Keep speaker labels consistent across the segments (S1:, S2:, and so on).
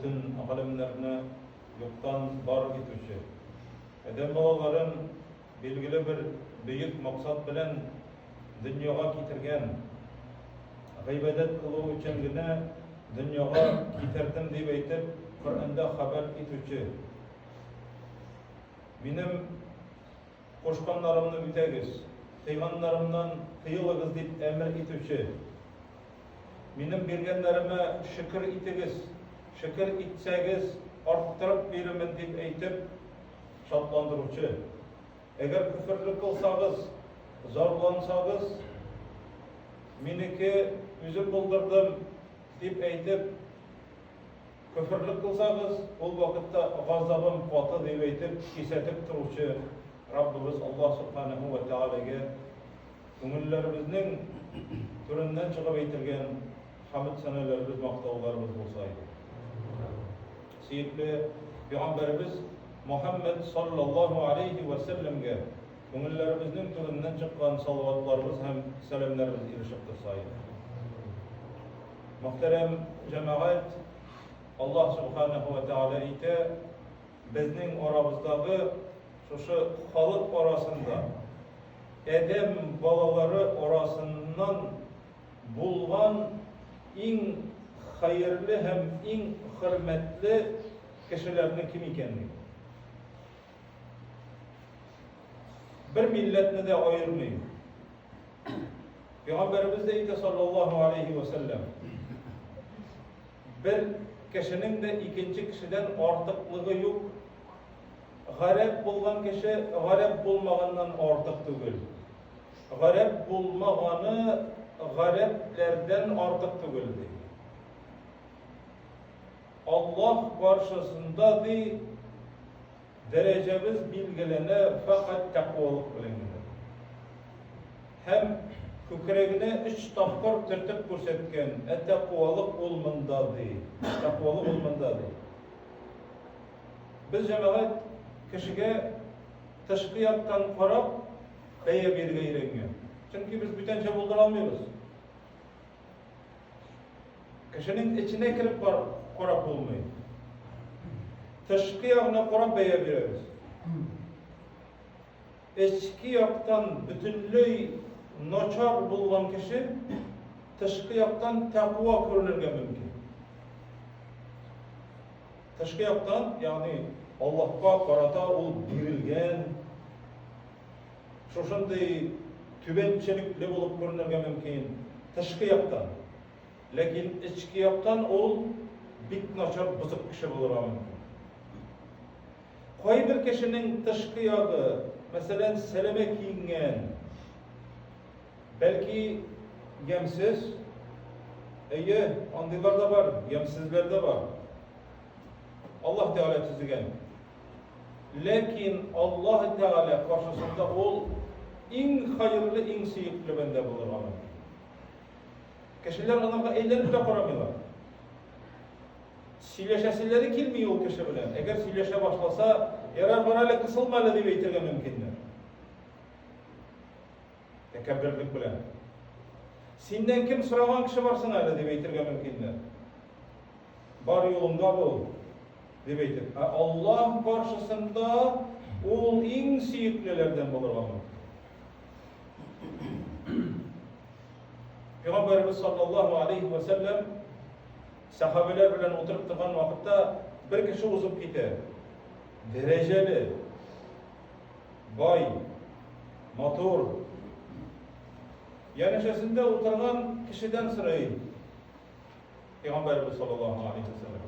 S1: bütün akalemlerini yoktan var etüşü. Eden balaların belgili bir büyük maksat bilen dünyaga kitirgen, gıybedet kılığı için gine dünyaga kitirdim deyip eytip Kur'an'da haber etüşü. Benim koşkanlarımны ütegiz, kıyganlarımdan kıyılığız deyip emir etüşü. Benim bergenlerime şükür itigiz, şükür itsegiz, arttırıp berimin deyip eytip şatlandırıcı. Eğer küfürlük kılsağız, zorlansağız, meniki üzüm buldurdım deyip eytip küfürlük kılsağız, ol vakitte gazabım katı deyip eytip kesetip turuşu Rabbimiz Allah Subhanahu ve Teala'ya köngüllerimizin türünden çıkıp eytirgen hamd senelerimiz, maktavlarımız olsaydı. Seyitli Peygamberimiz Muhammed sallallahu aleyhi ve sellem'e köngüllerimizin türünden çıkan salavatlarımız hem selamlarımız erişip tursaydı. Muhterem cemaat, Allah Subhanahu ve Teala ite bizning oramızdagi şu halk orasında Edem balaları orasından bulgan en hayırlı hem en hürmetli kişilerinin kim ekenliği. Bir milletini de ayırmıyor. Peygamberimiz de sallallahu aleyhi ve sellem bir kişinin de ikinci kişiden artıklığı yok. Garip bulgan kişi garip bulmagandan artık değil. Garip bulmaganı gariplerden artık değil. Allah karşısında di derecemiz bilgilene fakat takvalık bilinir. Hem kükrevine 3 tapkır tırtık көрсеткен takvalık olmanda di. Takvalık olmanda di. Biz cemaat kişiye teşkiyattan qarab beye berge öyreniyor. Çünkü biz bütünce buldura almıyoruz. Kişinin içine kirip qarab olmuyor. Teşkiyatına qarab beye bereriz. Teşkiyattan bütünlüğü noçar bulgan kişi teşkiyattan takva görünürge mümkün. Teşkiyattan yani Allah'a karata ol birilgen, şoşunday tübençelikli bulup görünürge mümkün teşkiyattan. Lekin içkiyattan ol bit naçar bızık kişi bulura mümkün. Koy bir kişinin teşkiyatı, mesela seleme kiyingen, belki yemsiz, andiler de var, yemsizler de var. Allah Teala tüzügen. Lekin Allah Teala karşısında ol en hayırlı, en seyikli bende bulur. Kişiler onlarga ellerini bile koramıyorlar. Sileşesileri kilmiyor o kişi bilen. Eğer sileşe başlasa, yarar barayla kısılmalı diye beytirge mümkünler. Tekebbürlük bilen. Senden kim sıravan kişi varsın öyle diye beytirge mümkünler. Bar yolunda bul. Debeytir. Allah karşısında ol en seyiklilerden bulur. Peygamberimiz sallallahu aleyhi ve sellem sahabeler bilen oturup durgan vakitte bir kişi uzup gider. Dereceli, bay, motor. Yanışasında oturan kişiden sırayın. Peygamberimiz sallallahu aleyhi ve sellem.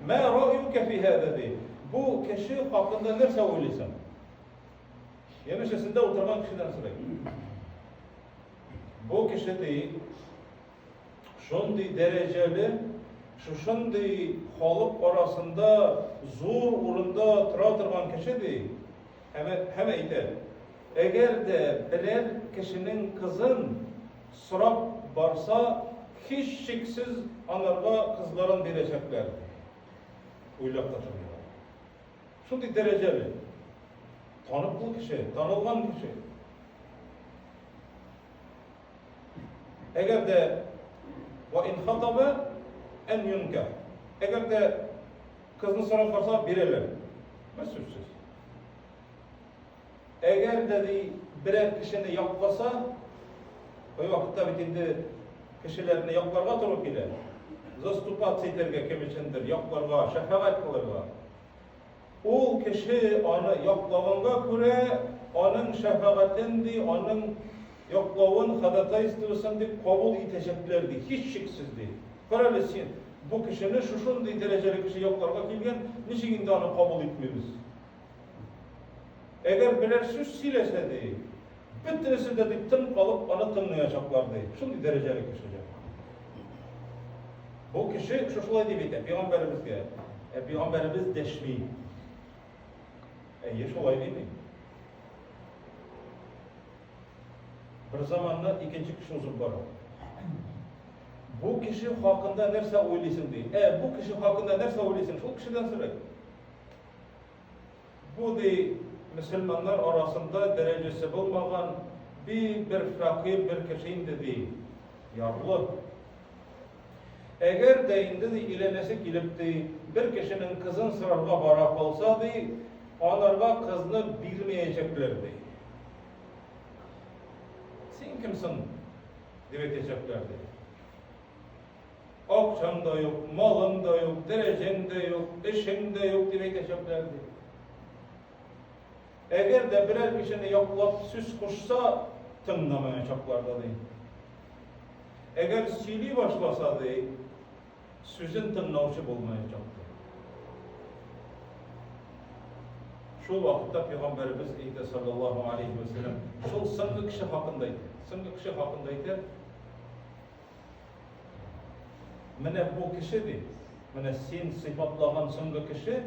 S1: Ma ra'yuke fi hada di. Bu kişi hakkında ne söylüyorsun? Yanışasında oturan kişiden sırayın. Bu kişi de şundi dereceli, şundi halk arasında zor urunda tura turgan kişi de hem eyter. Eğer de birer kişinin kızın sırap varsa hiç şeksiz anarga kızların verecekler. Uylap taşınıyor. Şundi dereceli, tanıklı kişi, tanılgan kişi. Eğer de ve in hataba en yunkah. Eğer de kızını soran varsa bireler. Mesutсыз. Eğer dedi birer kişini yoklasa, o vakitte bitinde kişilerini yoklarga turup gelir. Zastupatsi ederge kim içindir, yoklarga, şefaat kılırga. O kişi onu yoklağınga göre, onun şefaatindi, onun yoklağın hadata istiyorsandı, kabul edeceklerdi, hiç şiksizdi. Karalisin, bu kişinin şuşundu dereceli kişi yoklarga kilgen, niçin onu kabul etmiyoruz? Eğer birer söz sileseydi, bütünüsü de tın kalıp onu tınlayacaklardı. Şunun dereceli kişi. Bu kişi şuşulay deyip Peygamberimizge, Peygamberimiz deşmi. Şolay değil mi? Bir zamanla ikinci kişi uzun var. Bu kişi hakkında nerse oylaysın diye. Bu kişi hakkında nerse oylaysın, şu kişiden sonra. Bu de Müslümanlar arasında derecesi olmayan bir fakir bir kişinin de değil. Yarlı. Eğer deyinde de ilenesi gelip de bir kişinin kızın sırarga barak olsa da onlarga kızını bilmeyeceklerdi. Sen kimsin? Diyeceklerdi. Akçan da yok, malın da yok, derecen de yok, işin de yok diyeceklerdi. Eğer de birer kişini yoklap süs kuşsa tınlamayacaklardı değil. Eğer sili başlasa değil, sözün tınlavçı bulmayacaktı. Şu vakitte Peygamberimiz sallallahu aleyhi ve sellem şu sıngı kişi hakkındaydı. Sıngı kişi hakkındaydı. Mene bu kişiydi. Mene sen sıfatlagan sıngı kişi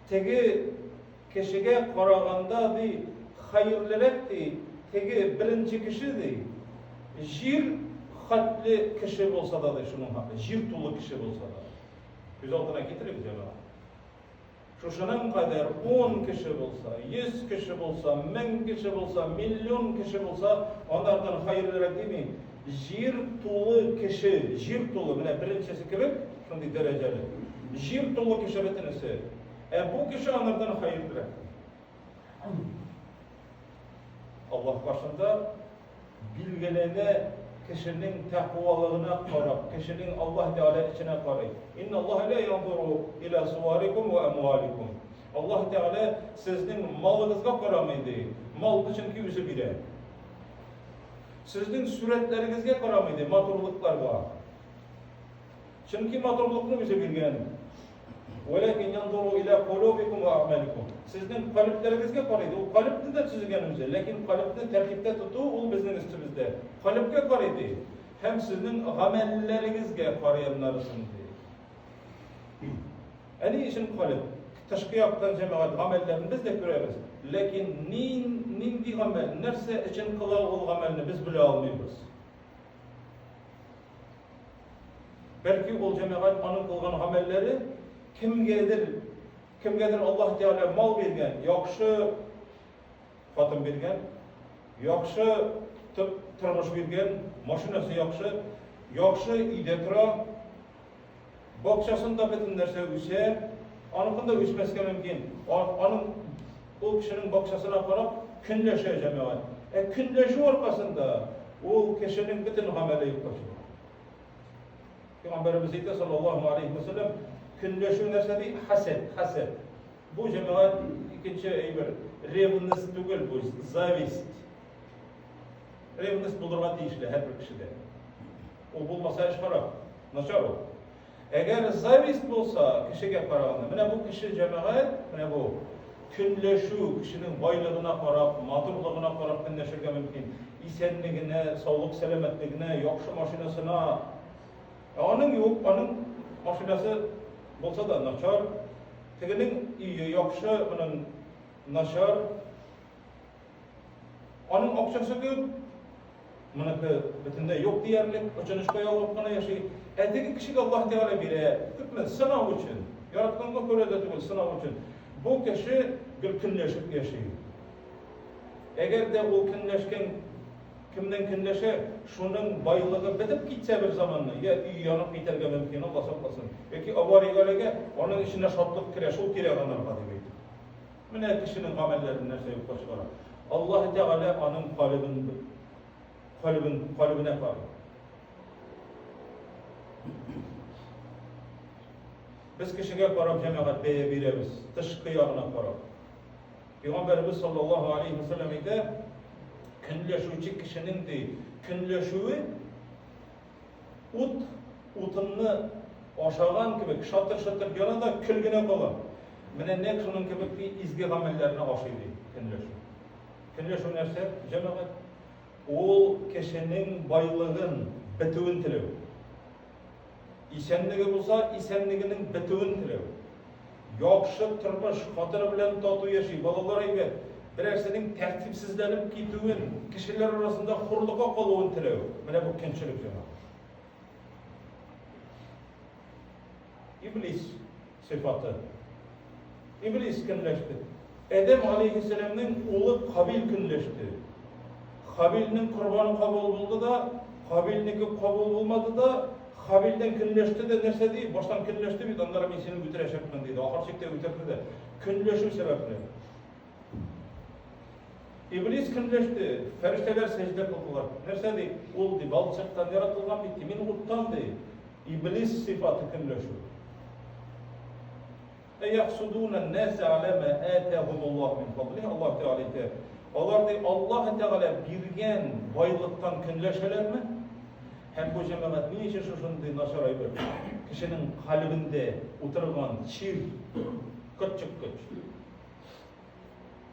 S1: tegi kişiye karaganda di hayırlılıktı. Tegi birinci kişiydi. Jir hatli kişi olsa da şunun hakkı, jir tulu kişi olsa da. Göz altına getirip cemaat. Şuşunun kadar 10 kişi olsa, 100 kişi olsa, 1000 kişi olsa, milyon kişi olsa, onlardan hayırlı değil mi? Jir tulu kişi, jir tulu, mine birincisi gibi, şimdi dereceli. Jir tulu kişi bitinisi. Bu kişi onlardan hayırlı. Allah başında bilgilerine kişinin takvalığına karab, kişinin Allah Teala içine karab. İnna Allah la yanzuru ila suvarikum ve amwalikum. Allah Teala sizin malınızga karamaydı. Mal çünkü yüzü bile. Sizin suretlerinizge karamaydı, maturluklar var. Çünkü maturlukunu bize bilgen. Velakin yanzuru ila kulubikum ve a'malikum. Sizin kalplerinizge karaydı. O kalpte de sizin yanımızda. Lakin kalpte tertipte tutuğu o bizim üstümüzde. Kalpke karaydı. Hem sizin amellerinizge karayanlarısındı. En için kalp. Teşkiyattan cemaat amellerini biz de görürüz. Lakin nindi amel, nerse için kılavul amelini biz bile almıyoruz. Belki o cemaat onun kılgan amelleri kimgedir Allah Teala mal bergen, yaxşı fatım bergen, yaxşı turmuş bergen, maşinası yaxşı ide tura, bakçasında bütün narsa üse, anıkında üsmesken mümkün. O kişinin bakçasına karab künleşe cemaat. Künleşi orkasında o kişinin bütün ameli yıklaşır. Peygamberimiz sallallahu aleyhi ve sellem künleşi narsa değil, haset. Bu cemaat ikinci revnist tugul bu, zavist. Revnist bulurma deyişle her bir kişide. O bulmasa iş karab, naçar o. Eğer zavist olsa kişiye karaganda, mene bu kişi cemaat, mene bu künleşu kişinin baylığına karab, maturluğuna karab künleşirge mümkün. İsenliğine, sağlık selametliğine, yaxşı maşinasına, onun maşinası bolsa da naçar, teginin iyi, yaxşı, naçar, onun akçası köp, Mınakı bütünde yok diyerlik, uçunuşka yolupkana yaşayı. Tegi kişi Allah Teala bire, hükmen sınav için, yaratkanlığa göre de değil, sınav için. Bu kişi bir künleşip yaşayı. Eğer de o künleşken Kimden kinleşe şunun baylığı bitip gitse bir zamanla ya yanıp biterge mümkün Allah saklasın. Peki avarigalege onun içinde şatlık kire, şul kire kanarga deydi. Mine kişinin amellerinin nerse yok başkara. Allah Teala onun kalbine karı. Biz kişiye karab cemaat beye biremiz, dışkı yağına karab. Peygamberimiz sallallahu aleyhi ve sellem ide künleşuçi kişinin de künleşuğu utununu aşağıdan gibi şatır yanında külgüne kalan. Mine ne şunun gibi bir izgi amellerine aşıydı künleşu. Künleşu nerse cemaat o kişinin baylığın bütüvün tilev. İsenligi bulsa isenliginin bütüvün tilev. Yakşı turmuş, hatırı bilen tatu yaşay, balalar gibi birersinin tertipsizlenip gitüvün, kişiler arasında hurluğa kalıvın tilev. Mine bu künçülük cemaat. İblis sıfatı. İblis künleşti. Edem aleyhisselam'ın oğlu Kabil künleşti. Kabil'nin kurbanı kabul oldu da, Kabil'ninki kabul olmadı da, Kabil'den künleşti de nerse değil, baştan künleşti bir de onlara bir seni götüreşekmen deydi. Ahir çekte götürdü de. Künleşim sebeple. İblis künleşti. Ferişteler secde kıldılar. Nerse değil, oldu, balçıktan yaratılgan bitti. Min uttan değil. İblis sıfatı künleşi. يَحْسُدُونَ النَّاسَ عَلَى مَا آتَاهُمُ اللّٰهُ مِنْ فَضْلِهِ Allah Teala ite. Allah Teala birgen baylıktan künleşeler mi? Hem bu cemaat niye için şuşundu naşaray bir? Kişinin kalbinde oturgan çir, küçük.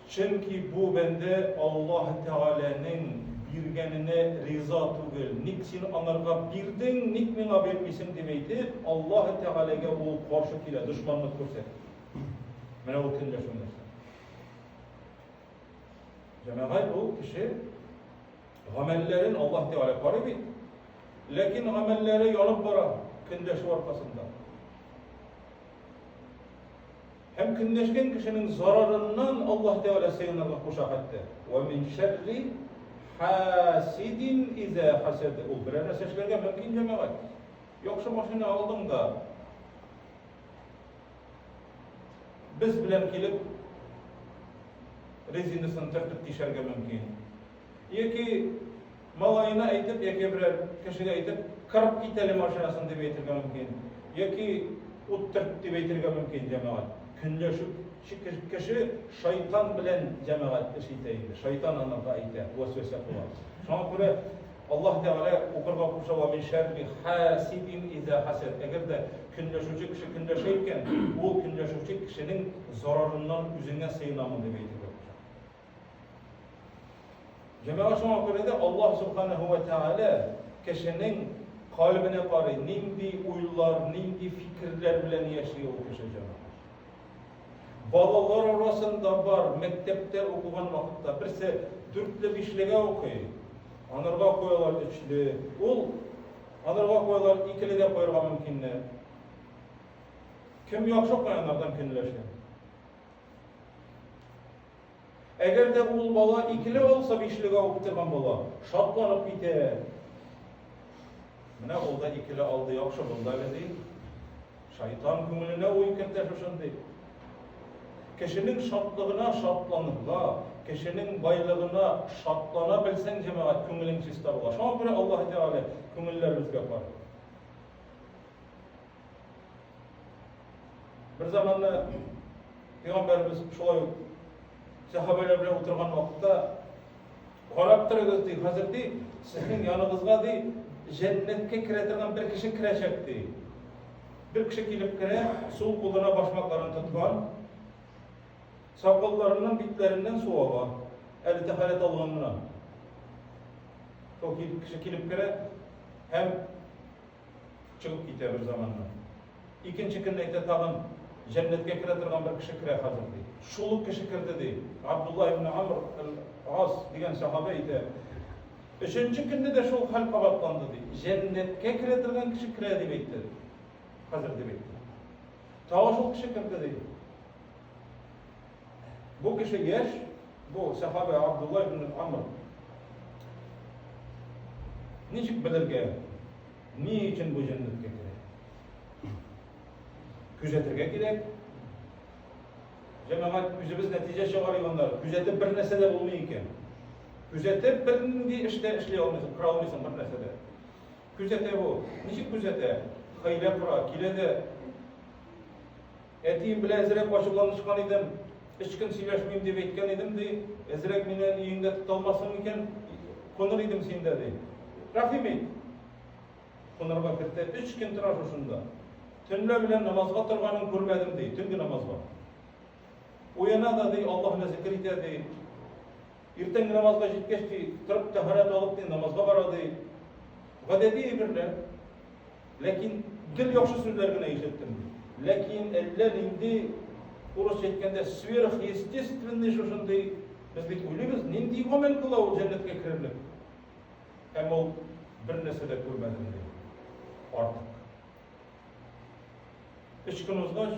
S1: Çünkü bu bende Allah Teala'nın birgenine riza tugul. Nik sin anarga birdin, nik min vermişsin demeydi. Allah Teala'ya o karşı kile düşmanlık göster. Mene o künleşimler. Cemaat bu kişi amellerin Allah Teala karibi. Lakin amelleri yanıp bara künleşi arkasında. Hem künleşken kişinin zararından Allah Teala sığınırga kuşak etti. Ve min şerri hasidin iza hased. O birine seçlerge mümkün cemaat. Yoksa maşını aldım da biz bilen kilip rezinisini tırtıp dişerge mümkün. Yeki malayına aytıp, yeki birer kişiye aytıp kırıp gitelim maşinasını deb aytırga mümkün. Yeki uttırt deb aytırga mümkün cemaat. Künleşip kişi şeytan bilen cemaat işiteydi. Şeytan anırga aytı, vesvese kılar. Şuna göre Allah Teala okurga kuşa ve min şerri hasidin iza hased. Eğer de künleşucu kişi künleşeyken, o künleşucu kişinin zararından üzerine sığınamı demeydi. Cemaat şuna göre de Allah Subhanahu ve Teala kişinin kalbine karı nindi uylar, nindi fikirler bilen yaşıyor o kişi cemaat. Balalar arasında var, mektepte okugan vakitte birisi dürtlü bişlige okuyor. Anırga koyular üçlü. Ol, anırga koyular ikili de koyurga mümkünne. Kim yaxşı koyanlardan künleşen? Eğer de ol bala ikili olsa bişlige okuturgan bala, şatlanıp biter. Mine olda ikili aldı yaxşı bunda öyle değil. Şeytan kümülüne oyun kerteşişin değil. Kişinin şatlığına şatlanırla, kişinin baylığına şatlanabilsen cemaat kümülün çista ola. Şuna göre Allah Teala kümüllerimizge yapar. Bir zamanla Peygamberimiz şolay sahabeler bilen oturgan vakitte qarab turig'iz deydi. Hazır deydi, sizin yanınızga deydi, cennetke kiretirgan bir kişi kirecek deydi. Bir kişi kelip kire, sol koluna başmaklarını tutgan, sakallarının bitlerinden soğuğa, eli tehalet alğanına. Çok kişi kelip kire, hem çıkıp gidiyor bir zamanla. İkinci künlekte tağın cennetke kiretirgan bir kişi kire hazır deydi. Şuluk kişi kirdi deydi. Abdullah ibn Amr al-As diyen sahabe ide. Üçüncü günde de şu hal kavatlandı deydi. Cennetke kiretirgan kişi kire demektir. Hazır demektir. Tağa şu kişi kirdi deydi. Bu kişi yaş, bu sahabe Abdullah ibn Amr Niçin bilirge? Niçin bu cennetke gerek? Küzetirge gerek. Cemaat yüzümüz netice çıkarıyorlar. Küzetip bir nesede bulmuyor iken. Küzetip bir işte işleyolmuyorsun, kıralmıyorsun bir nesede. Küzete bu. Niçin küzete? Hayle kura, kilede. Etiyim bile ezrek başılanışkan idim. Hiçkin sileşmeyeyim diye etken idim de. Ezrek minen iyinde tutalmasın iken konur idim sinde de. Rahimit. Konurga kirte, 3 gün tıraş hoşunda. Tünle bilen namazga turganın görmedim de, tüngü namazga. Uyana da de, Allah'ına zikir ite de. Irten namazga jitkeş ki, tırıp teharet alıp de, namazga bara de. Gadedi birler. Lakin dil yokşu sözlerine işittim. Lakin eller indi urus etkende sверх естественный şuşunday biz bit uyluyuz. Nindi amel kıla o cennetke kirlik. Hem ol bir nesede görmedim de. Artık. 3 gün uzgaş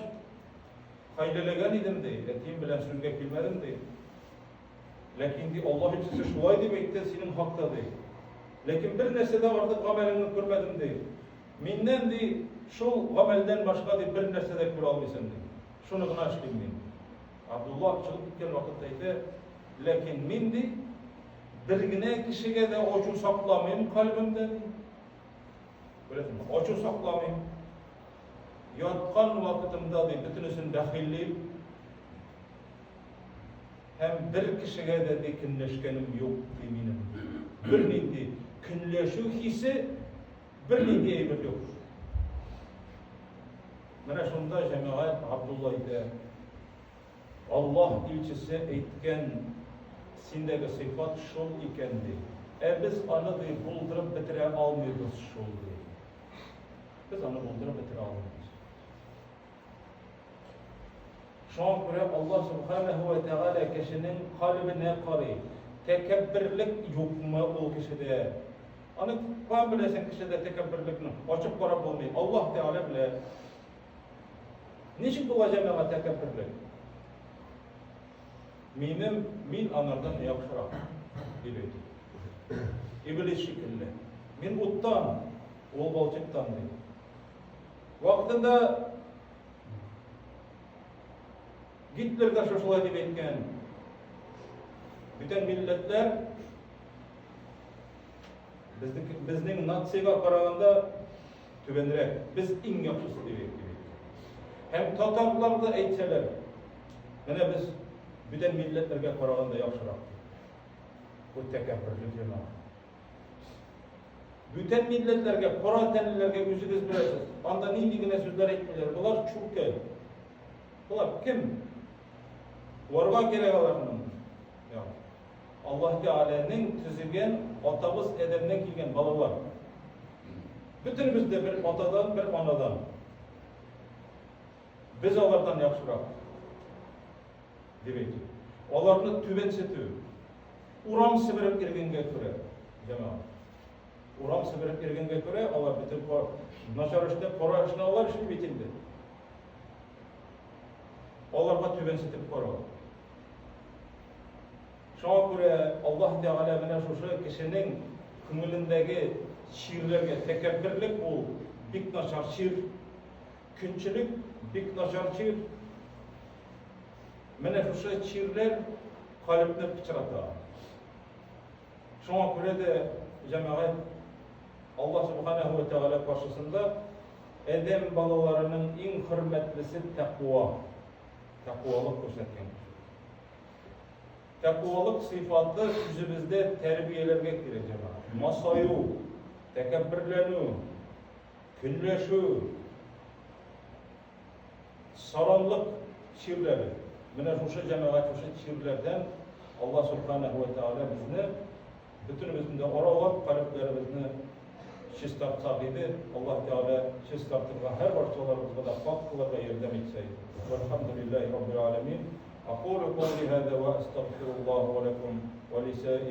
S1: haylelegan idim de, etim bilen sürge bilmedim de. Lakin di Allah için şulay demekte senin hakta de. Lakin bir nesede vardı amelini görmedim de. Minden de şu amelden başka de bir nesede gör almıyorsun de. Şunu gına işleyeyim. Abdullah çıkıp gitken vakitteydi. Lakin mindi birgine kişiye de oçun saklamayayım kalbimde. Böyle mi? Oçun saklamayayım. Yatkan vakitimde de bütünüsün dahilleyip hem bir kişiye de kinleşkenim yok deminim. Bir nindi kinleşu hissi bir nindi eybir yok. Mana şunda cemaat Abdullah ide Allah ilçisi etken sindeki sıfat şol ikendi. Biz anı da buldurup bitire almıyoruz şol diye. Biz anı buldurup bitire almıyoruz. Şuna göre Allah Subhanahu ve Teala kişinin kalbine karı tekebbürlük yok mu o kişide? Anı var bilesin kişide tekebbürlükünü açıp kara bulmayı. Allah Teala bile niçin bu cemaat tekebbürlük? Min anardan yakşırak biliydi. İblis şekilde. Min uttan, ol balçıktan değil. Vaktinde Hitler'de şuşulay deyip etken bütün milletler bizning Natsiga qaraganda tübenirek. Biz en yaxşısı deyip. Hem Tatarlar da aytsalar, mana biz bütün milletlerge qaraganda yaxşırak. Bu tekebbürlük cemaat. Bütün milletlerge, qora tenlilerge özünüz bilesiz. Anda neydigine sözler aytmaylar. Bular çurke. Bular kim? Varga gerek alarının. Allah Teala'nın tüzügen, atabız edemden kilgen balalar. Bütünümüz de bir atadan, bir anadan. Biz onlardan yaxşırak. Demek ki. Onlarını tübetseti. Uram sibirip irgenge göre. Cemaat. Uram sibirip irgenge göre, onlar bütün naşar işte, kora işine onlar işini bitildi. Onlarga tübensetip koru. Şuna göre Allah Teala bana şu kişinin kümülündeki şiirlerge tekebbürlük bu bik naşar şiir, künçülük bik naşar şiir. Mene şu şiirler kalbine pıçırata. Şuna göre de cemaat Allah Subhanahu ve Teala karşısında Edem balalarının en hürmetlisi takva. Takvalık gösterken. Takvalık sıfatı yüzümüzde terbiyelerge gireceğim. Masayu, tekebbürlenü, künleşü, saranlık şiirleri. Mine şu cemaat şu şiirlerden Allah Subhanahu ve Teala bizni bütünümüzün de oralap kalplerimizni şistat sahibi Allah Teala şistatlığa her parçalarımızda da faktılar ve yerdem etseydi. Velhamdülillahi Rabbil Alemin. أقول قولي هذا وأستغفر الله ولكم ولسائر